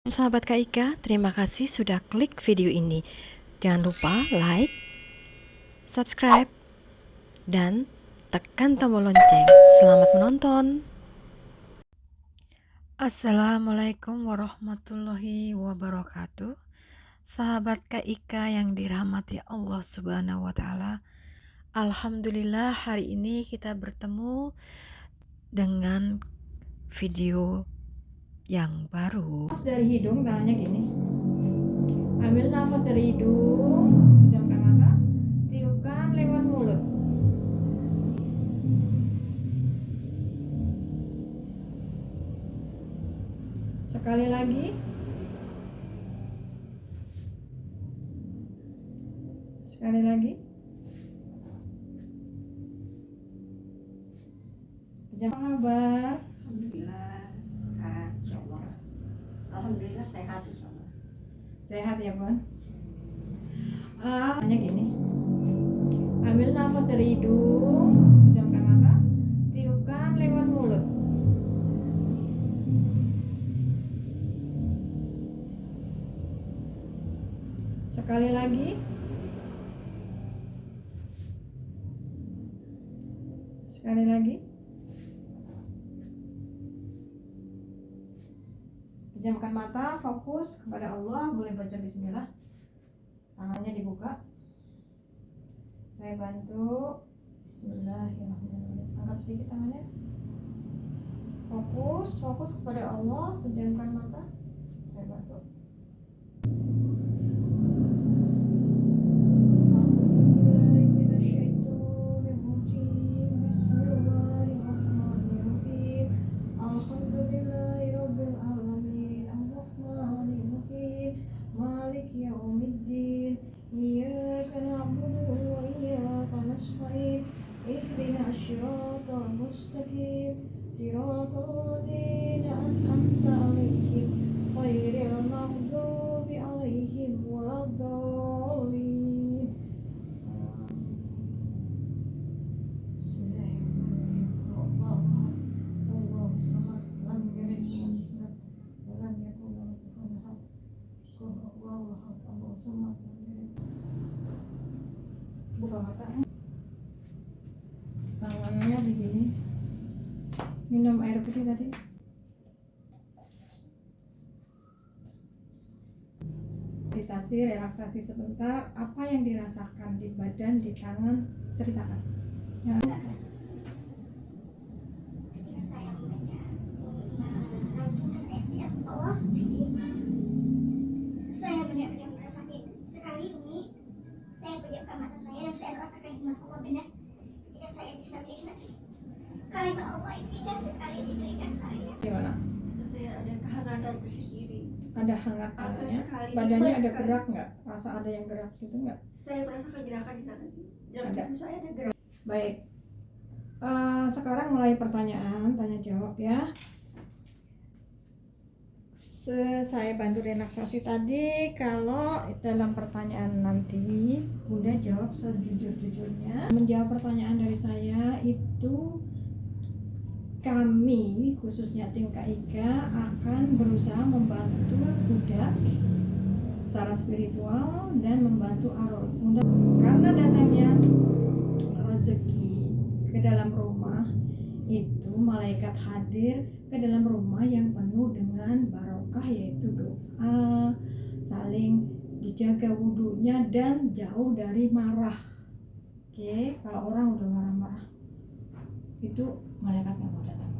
Sahabat Kak Ika, terima kasih sudah klik video ini. Jangan lupa like, subscribe, dan tekan tombol lonceng. Selamat menonton. Assalamualaikum warahmatullahi wabarakatuh. Sahabat Kak Ika yang dirahmati Allah Subhanahu wa Ta'ala, alhamdulillah hari ini kita bertemu dengan video yang baru. Dari hidung, tangannya gini. Ambil nafas dari hidung, pejamkan mata, tiupkan lewat mulut. Sekali lagi. Sekali lagi. Apa kabar? Alhamdulillah, insyaallah. Alhamdulillah sehat insyaallah. Sehat ya, Bun? Hanya gini. Ambil nafas dari hidung, pejamkan mata, tiupkan lewat mulut. Sekali lagi. Sekali lagi. Pejamkan mata, fokus kepada Allah. Boleh baca bismillah. Tangannya dibuka. Saya bantu. Bismillahirrahmanirrahim. Angkat sedikit tangannya. Fokus kepada Allah. Pejamkan mata. Saya bantu. صراط الذين أنعمت عليهم غير المغضوب عليهم ولا الضالين. بسم الله الرحمن الرحيم. الله الصمد لم يلد ولم يولد ولم يكن له كفوا أحد. قل الله أحد الله الصمد لم يلد. Buka mata. Tangannya begini. Minum air putih tadi. Meditasi, relaksasi sebentar. Apa yang dirasakan di badan, di tangan, ceritakan. Ya. Ketika saya membaca ayat-ayat Allah, saya benar-benar merasakan sekali ini. Saya pejamkan mata saya dan saya merasakan hikmat Allah benar. Ketika saya bisa melihat kalimat Allah itu indah sekali di telinga saya. Gimana? Saya ada kehangatan tersendiri. Ada hangat-hangatnya. Sekali. Badannya ada Sekali. gerak nggak? Rasa ada yang gerak gitu nggak? Saya merasakan gerakan di sana. Dalam Ada. tubuh saya ada gerak. Baik. Sekarang mulai pertanyaan, tanya jawab ya. Saya bantu relaksasi tadi. Kalau dalam pertanyaan nanti Bunda jawab sejujur-jujurnya. Menjawab pertanyaan dari saya itu kami khususnya tim KIK akan berusaha membantu Bunda secara spiritual dan membantu arwah Bunda karena datangnya rezeki ke dalam rumah itu malaikat hadir ke dalam rumah yang penuh dengan barokah, yaitu doa, saling dijaga wudhunya dan jauh dari marah. Oke, kalau orang udah marah-marah itu malaikat nggak mau datang.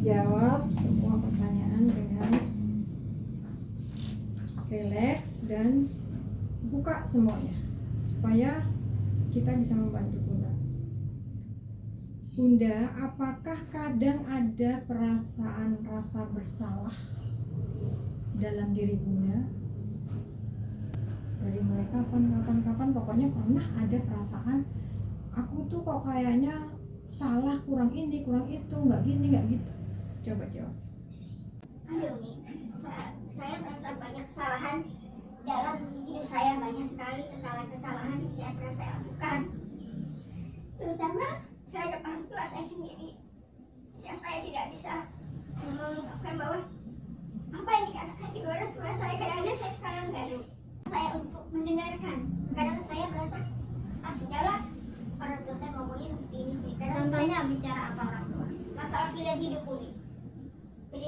Jawab semua pertanyaan dengan relax dan buka semuanya supaya kita bisa membantu Bunda. Bunda, apakah kadang ada perasaan rasa bersalah dalam diri Bunda? Dari mulai kapan pokoknya pernah ada perasaan aku tuh kok kayaknya salah, kurang ini, kurang itu, nggak gini, nggak gitu. Coba jawab. Aduh, Umi, saya merasa banyak kesalahan dalam hidup saya, banyak sekali kesalahan-kesalahan yang saya pernah saya lakukan. Terutama terhadap orang tua saya sendiri. Ya, saya tidak bisa mengungkapkan bahwa apa yang dikatakan di luar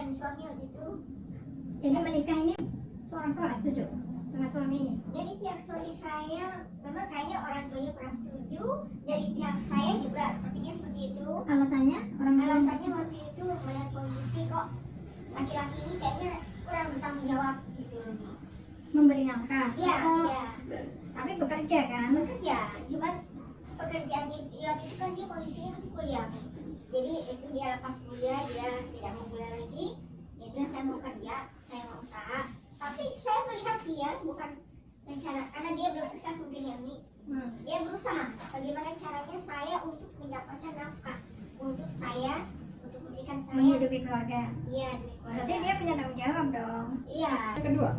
dengan suami waktu itu. Jadi menikah ini seorang tua setuju dengan suami ini? Dari pihak suami saya memang kayaknya orang tuanya kurang setuju. Dari pihak saya juga sepertinya seperti itu. Alasannya? Alasannya waktu itu melihat kondisi kok laki-laki ini kayaknya kurang bertanggung jawab gitu. Memberi nafkah? Iya, iya. Tapi bekerja kan? Bekerja, cuman pekerjaannya dia itu kan dia kondisinya masih kuliah. Jadi itu dia lepas kuliah, dia tidak mau kuliah lagi. Dia bilang saya mau kerja, saya mau usaha. Tapi saya melihat dia bukan secara, karena dia belum sukses mungkin ya ini. Dia berusaha bagaimana caranya saya untuk mendapatkan nafkah untuk saya, untuk memberikan saya menghidupi keluarga. Iya, demi keluarga. Berarti dia punya tanggung jawab dong. Iya. Yang kedua,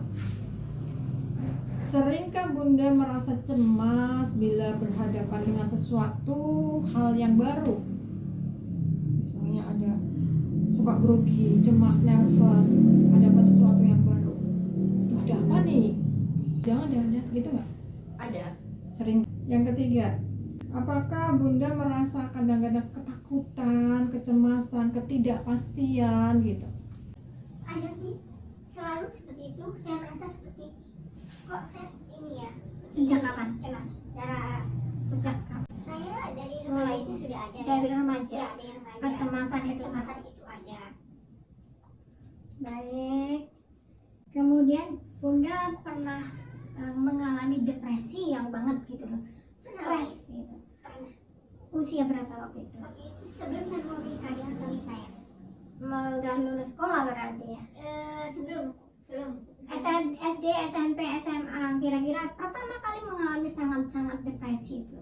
seringkah Bunda merasa cemas bila berhadapan dengan sesuatu hal yang baru? Misalnya ada suka grogi, cemas, nervous, hadapan sesuatu yang baru. Duh, ada apa nih? Jangan gitu nggak? Ada. Sering. Yang ketiga, apakah Bunda merasa kadang-kadang ketakutan, kecemasan, ketidakpastian gitu? Ada sih, selalu seperti itu. Saya merasa seperti kok saya seperti ini ya. Sejak kapan? Cemas. Sejak kapan? Saya dari remaja itu sudah ada. Dari remaja. Ya, dari remaja. Kecemasan itu ada. Baik. Kemudian Bunda pernah mengalami depresi yang banget gitu loh. Stres gitu. Pernah. Usia berapa waktu itu? Waktu itu sebelum saya mau menikah dengan suami saya. Udah lulus sekolah berarti ya? Sebelum SD, SMP, SMA, kira-kira pertama kali mengalami sangat-sangat depresi itu.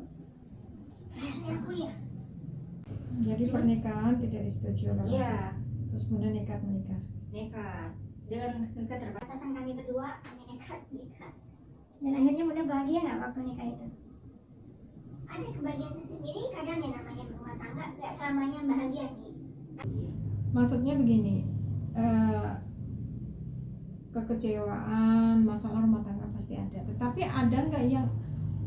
Stresnya kuliah. Jadi pernikahan tidak disetujui oleh Iya, terus Bunda nekat menikah. nekat dengan keterbatasan. Batasan kami berdua, kami nekat nikah. Dan akhirnya Bunda bahagia nggak waktu nikah itu? Ada kebahagiaan tersendiri, kadang yang namanya berumah tangga nggak selamanya bahagia nih. Maksudnya begini, kekecewaan, masalah rumah tangga pasti ada. Tetapi ada nggak yang,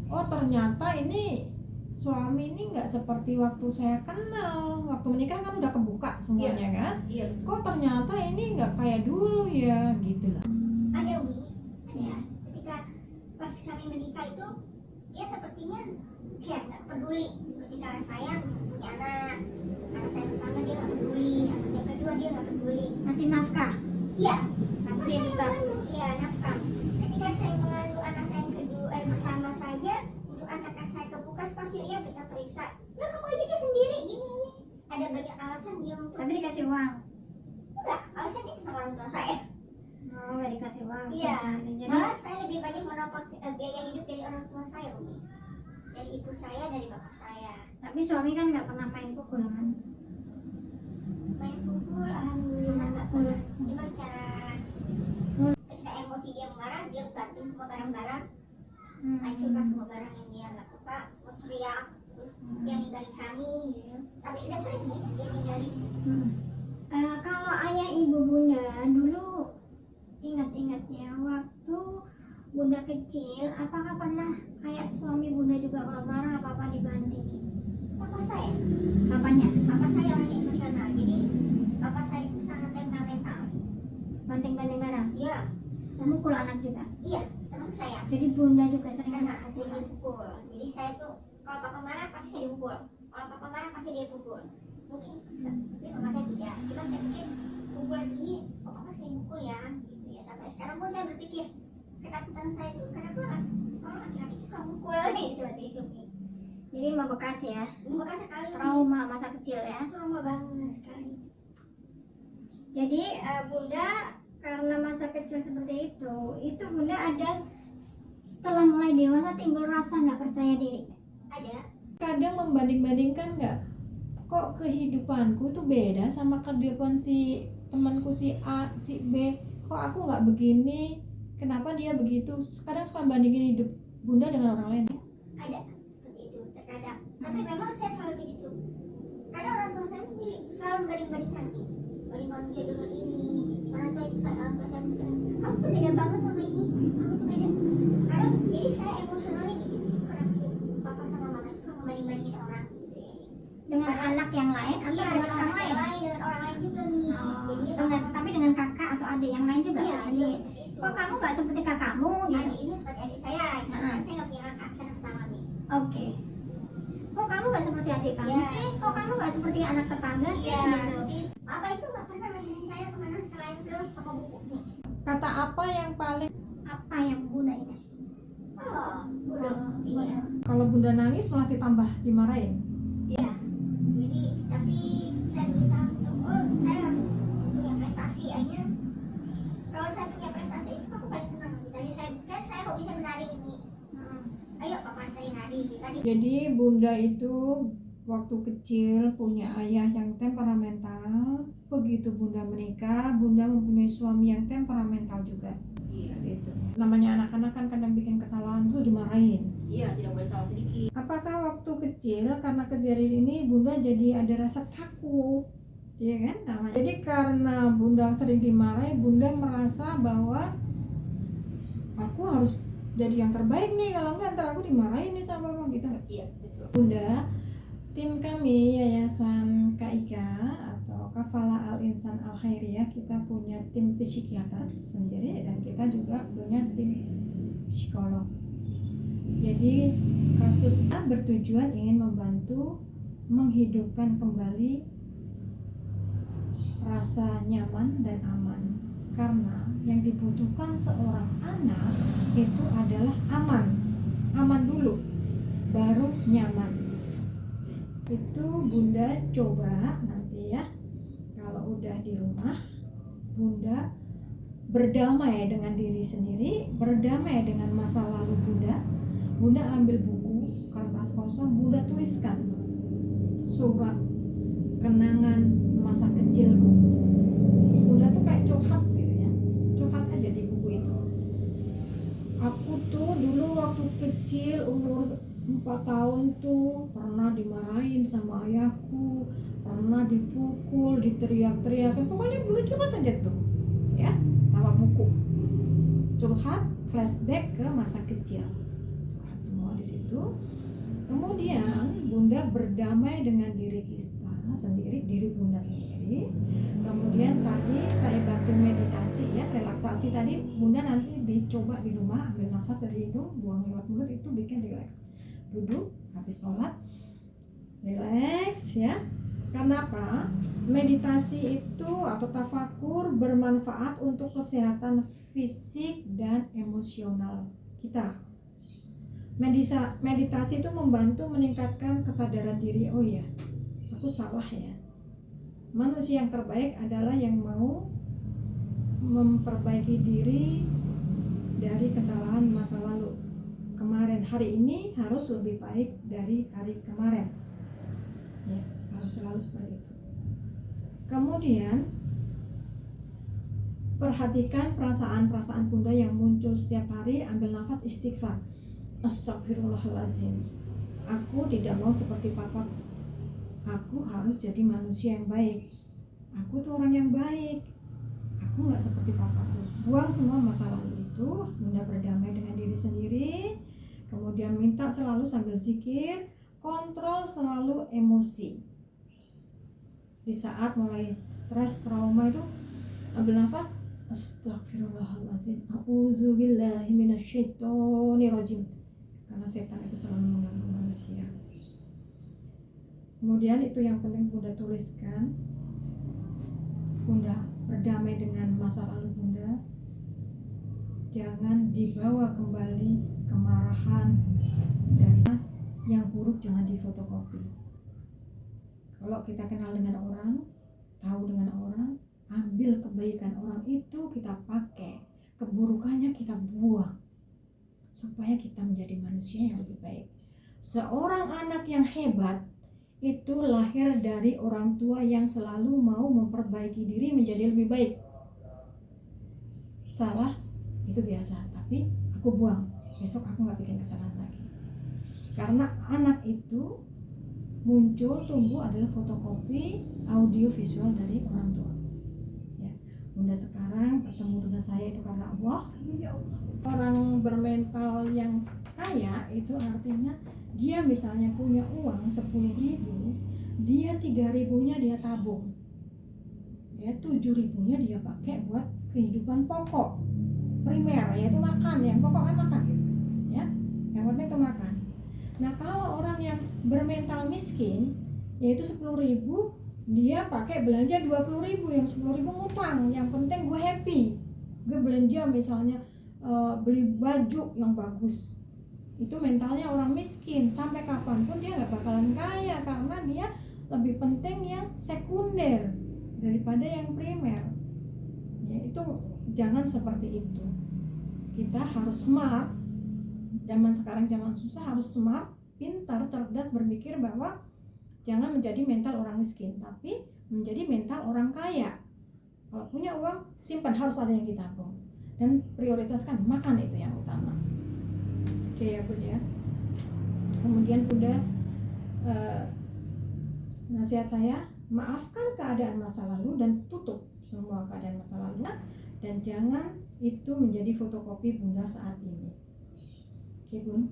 oh ternyata ini suami ini nggak seperti waktu saya kenal. Waktu menikah kan udah kebuka semuanya kan. Iya. Kok ternyata ini nggak kayak dulu ya, gitu lah. Ada Umi, ada. Ketika pas kami menikah itu, dia sepertinya kayak nggak peduli. Ketika saya punya anak saya pertama dia nggak peduli, anak saya kedua dia nggak peduli. Masih nafkah? Iya. Masih iya nafkah. Ketika saya mengandung anak saya yang kedua, pertama saja untuk antarkan saya ke pukas pasti dia kita periksa. Udah kamu aja dia sendiri gini. Ada banyak alasan dia untuk. Tapi dikasih uang? Enggak, alasan itu sama orang tua saya. Oh, nggak dikasih uang. Iya. Jadi malah saya lebih banyak menopang biaya hidup dari orang tua saya, Umi. Dari ibu saya, dari bapak saya. Tapi suami kan nggak pernah main pukul kan? Main pukul, alhamdulillah nggak pernah. Cuma cara ketika emosi dia marah, dia banting semua barang-barang, hancurkan semua barang yang dia nggak suka, terus teriak, terus dia ninggalin kami, gitu. Tapi udah sering nih dia ninggalin. Kalau ayah ibu Bunda dulu ingat-ingatnya waktu Bunda kecil, apakah pernah kayak suami Bunda juga kalau marah apa-apa dibanting? Papa saya, papa saya orang emosional, jadi papa saya itu sangat temperamental. Banting-banting barang? Iya. Memukul anak juga? Iya, sama saya. Jadi Bunda juga sering kena dipukul. Jadi saya tuh kalau papa marah pasti saya dipukul. Kalau papa marah pasti dia pukul. Mungkin tapi mama saya tidak. Cuma saya pikir pukulan ini kok papa sering pukul ya? Gitu ya. Sampai sekarang pun saya berpikir ketakutan saya itu kenapa orang laki-laki itu suka mukul seperti itu. Jadi membekas ya? Membekas sekali. Trauma masa kecil ya? Trauma banget sekali. Jadi Bunda karena masa kecil seperti itu Bunda ada setelah mulai dewasa timbul rasa nggak percaya diri? Ada. Kadang membanding-bandingkan nggak, kok kehidupanku tuh beda sama kehidupan si temanku si A, si B, kok aku nggak begini, kenapa dia begitu. Kadang suka bandingin hidup Bunda dengan orang lain. Ada seperti itu terkadang, tapi memang saya selalu begitu. Karena orang tua saya selalu banding-bandingkan nih, bandingkan dia dengan ini, orang tua itu orang tua saya itu kamu tuh beda banget sama ini, kamu tuh beda. Karena jadi saya emosionalnya gitu. Kenapa sih papa sama mama itu suka membanding-bandingin orang gitu ya. Dengan anak yang lain atau Iya, dengan orang lain? dengan orang lain juga nih. Jadi Tapi dengan kakak atau adik yang lain juga? iya, Jadi, iya, seperti itu. kok kamu nggak seperti kakakmu? Gitu? Adik ini seperti adik saya, kan saya nggak punya kakak, saya pertama nih. Oke. Kok kamu nggak seperti adik kamu Iya. sih? Kok kamu nggak seperti anak tetangga sih? Iya, Gitu. seperti itu. Papa itu nggak pernah ngajarin saya kemana selain ke toko buku nih. Kata apa yang paling Apa yang Bunda ingat? Oh, Belum. iya. kalau Bunda nangis malah ditambah dimarahin? Iya. Jadi tapi saya berusaha untuk saya harus punya prestasi aja. Kalau saya punya prestasi itu aku paling senang. Misalnya saya kok bisa menari ini. Ayo papa anterin nari. Tadi Jadi Bunda itu waktu kecil punya ayah yang temperamental. Begitu Bunda menikah, Bunda mempunyai suami yang temperamental juga. Seperti itu. Namanya anak-anak kan kadang bikin kesalahan itu dimarahin. iya tidak boleh salah sedikit. Apakah waktu kecil karena kejadian ini Bunda jadi ada rasa takut? Iya kan namanya. Jadi karena Bunda sering dimarahi, Bunda merasa bahwa aku harus jadi yang terbaik nih, kalau enggak ntar aku dimarahin nih sama mama gitu nggak? Iya betul. Bunda, tim kami Yayasan KIK atau Kafala Al Insan Al Khairiyah, kita punya tim psikiater sendiri dan kita juga punya tim psikolog. Jadi kasus bertujuan ingin membantu menghidupkan kembali rasa nyaman dan aman, karena yang dibutuhkan seorang anak itu adalah aman dulu baru nyaman. Itu Bunda coba nanti ya, kalau udah di rumah Bunda berdamai dengan diri sendiri, berdamai dengan masa lalu Bunda ambil buku kertas kosong, Bunda tuliskan surat kenangan masa kecilku. Bunda tuh kayak curhat gitu ya, curhat aja di buku itu. Aku tuh dulu waktu kecil umur 4 tahun tuh pernah dimarahin sama ayahku, pernah dipukul, diteriak-teriakin, pokoknya Bunda curhat aja tuh ya, sama buku. Curhat, flashback ke masa kecil, curhat semua di situ. Kemudian Bunda berdamai dengan diri kita sendiri, diri Bunda sendiri. Kemudian tadi saya bantu meditasi ya, relaksasi tadi. Bunda nanti dicoba di rumah, ambil nafas dari hidung, buang lewat mulut, itu bikin rileks. Duduk habis sholat, rileks ya. Kenapa? Meditasi itu atau tafakur bermanfaat untuk kesehatan fisik dan emosional kita. Meditasi itu membantu meningkatkan kesadaran diri. Oh ya, aku salah ya. Manusia yang terbaik adalah yang mau memperbaiki diri dari kesalahan masa lalu. Kemarin, hari ini harus lebih baik dari hari kemarin. Ya, harus selalu seperti itu. Kemudian perhatikan perasaan-perasaan Bunda yang muncul setiap hari. Ambil nafas, istighfar. Astagfirullahaladzim, aku tidak mau seperti papa. Aku harus jadi manusia yang baik. Aku tuh orang yang baik. Aku gak seperti papaku. Buang semua masa lalu itu. Bunda berdamai dengan diri sendiri. Kemudian minta selalu sambil zikir. Kontrol selalu emosi. Di saat mulai stres, trauma itu, ambil nafas, astagfirullahaladzim, a'udzubillahi minasyaitonirrajim, karena setan itu selalu mengganggu manusia. Kemudian itu yang penting Bunda tuliskan. Bunda berdamai dengan masa lalu Bunda. Jangan dibawa kembali kemarahan, dan yang buruk jangan difotokopi. Kalau kita kenal dengan orang, tahu dengan orang, ambil kebaikan orang itu kita pakai, keburukannya kita buang, supaya kita menjadi manusia yang lebih baik. Seorang anak yang hebat itu lahir dari orang tua yang selalu mau memperbaiki diri menjadi lebih baik. Salah itu biasa, tapi aku buang, besok aku gak bikin kesalahan lagi. Karena anak itu muncul, tumbuh adalah fotokopi audio visual dari orang tua. Bunda sekarang bertemu dengan saya itu karena Allah. Orang bermental yang kaya itu artinya dia misalnya punya uang 10.000, dia 3.000-nya dia tabung, ya 7.000-nya dia pakai buat kehidupan pokok primer, yaitu makan. Yang pokok kan makan, ya, yang penting itu makan. Nah kalau orang yang bermental miskin, yaitu 10.000, dia pakai belanja 20.000, yang 10.000 ngutang, yang penting gue happy, gue belanja misalnya beli baju yang bagus. Itu mentalnya orang miskin. Sampai kapanpun dia nggak bakalan kaya, karena dia lebih penting yang sekunder daripada yang primer. Ya, itu jangan seperti itu. Kita harus smart. Zaman sekarang zaman susah, harus smart, pintar, cerdas, berpikir bahwa jangan menjadi mental orang miskin, tapi menjadi mental orang kaya. Kalau punya uang, simpan, harus ada yang ditabung, dan prioritaskan makan, itu yang utama. Oke ya Bunda ya. Kemudian Bunda, nasihat saya, maafkan keadaan masa lalu dan tutup semua keadaan masa lalu, dan jangan itu menjadi fotokopi Bunda saat ini. Oke Bun,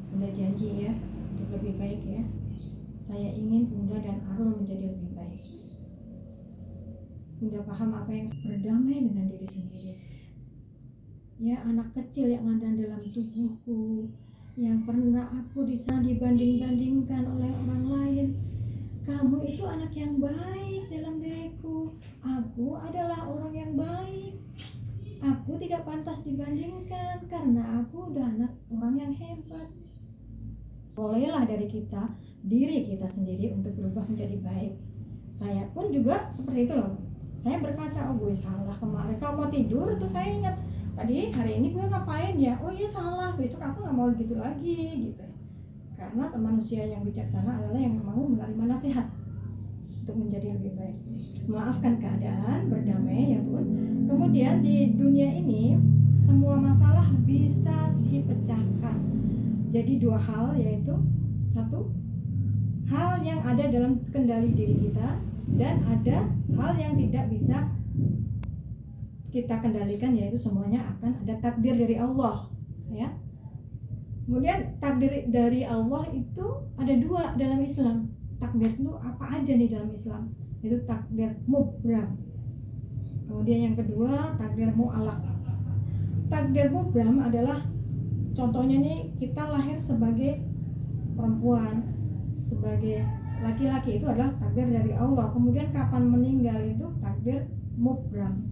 Bunda janji ya untuk lebih baik ya. Saya ingin Bunda dan Arul menjadi lebih baik. Bunda paham apa yang berdamai dengan diri sendiri. Ya, anak kecil yang ada dalam tubuhku, yang pernah aku dibanding-bandingkan oleh orang lain. Kamu itu anak yang baik dalam diriku. Aku adalah orang yang baik. Aku tidak pantas dibandingkan karena aku udah anak orang yang hebat. Bolehlah dari kita, diri kita sendiri untuk berubah menjadi baik. Saya pun juga seperti itu loh. Saya berkaca, oh gue salah kemarin. Kalau mau tidur tuh saya ingat, tadi hari ini gue ngapain ya? Oh iya salah, besok aku gak mau gitu lagi gitu. Karena manusia yang bijaksana adalah yang mau menerima nasihat untuk menjadi lebih baik. Maafkan keadaan, berdamai ya Bun. Kemudian di dunia ini semua masalah bisa dipecahkan. Jadi dua hal, yaitu satu, hal yang ada dalam kendali diri kita, dan ada hal yang tidak bisa kita kendalikan, yaitu semuanya akan ada takdir dari Allah ya. Kemudian takdir dari Allah itu ada dua dalam Islam. Takdir itu apa aja nih dalam Islam? Itu takdir mubram. Kemudian yang kedua takdir mu'alaq. Takdir mubram adalah contohnya nih, kita lahir sebagai perempuan, sebagai laki-laki, itu adalah takdir dari Allah. Kemudian kapan meninggal itu takdir mubram.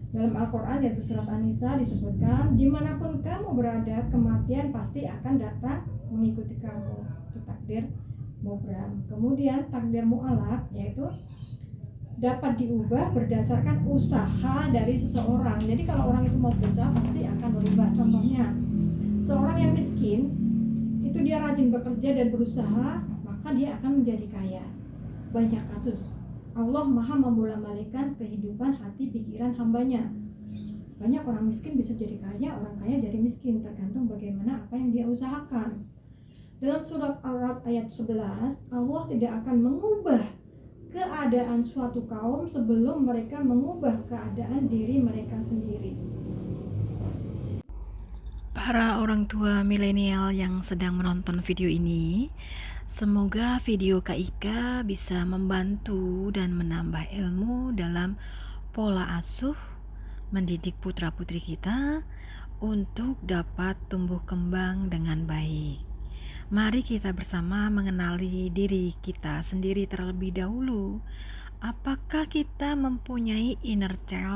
Dalam Al-Quran yaitu surat An-Nisa disebutkan, dimanapun kamu berada, kematian pasti akan datang mengikuti kamu. Itu takdir mubram. Kemudian takdir mu'alaq yaitu dapat diubah berdasarkan usaha dari seseorang. Jadi kalau orang itu mau berusaha pasti akan berubah. Contohnya, seorang yang miskin itu dia rajin bekerja dan berusaha, maka dia akan menjadi kaya. Banyak kasus. Allah maha membolak-balikan kehidupan hati pikiran hambanya. Banyak orang miskin bisa jadi kaya, orang kaya jadi miskin, tergantung bagaimana apa yang dia usahakan. Dalam surat Ar-Ra'd ayat 11, Allah tidak akan mengubah keadaan suatu kaum sebelum mereka mengubah keadaan diri mereka sendiri. Para orang tua milenial yang sedang menonton video ini, semoga video Kak Ika bisa membantu dan menambah ilmu dalam pola asuh mendidik putra-putri kita untuk dapat tumbuh kembang dengan baik. Mari kita bersama mengenali diri kita sendiri terlebih dahulu. Apakah kita mempunyai inner child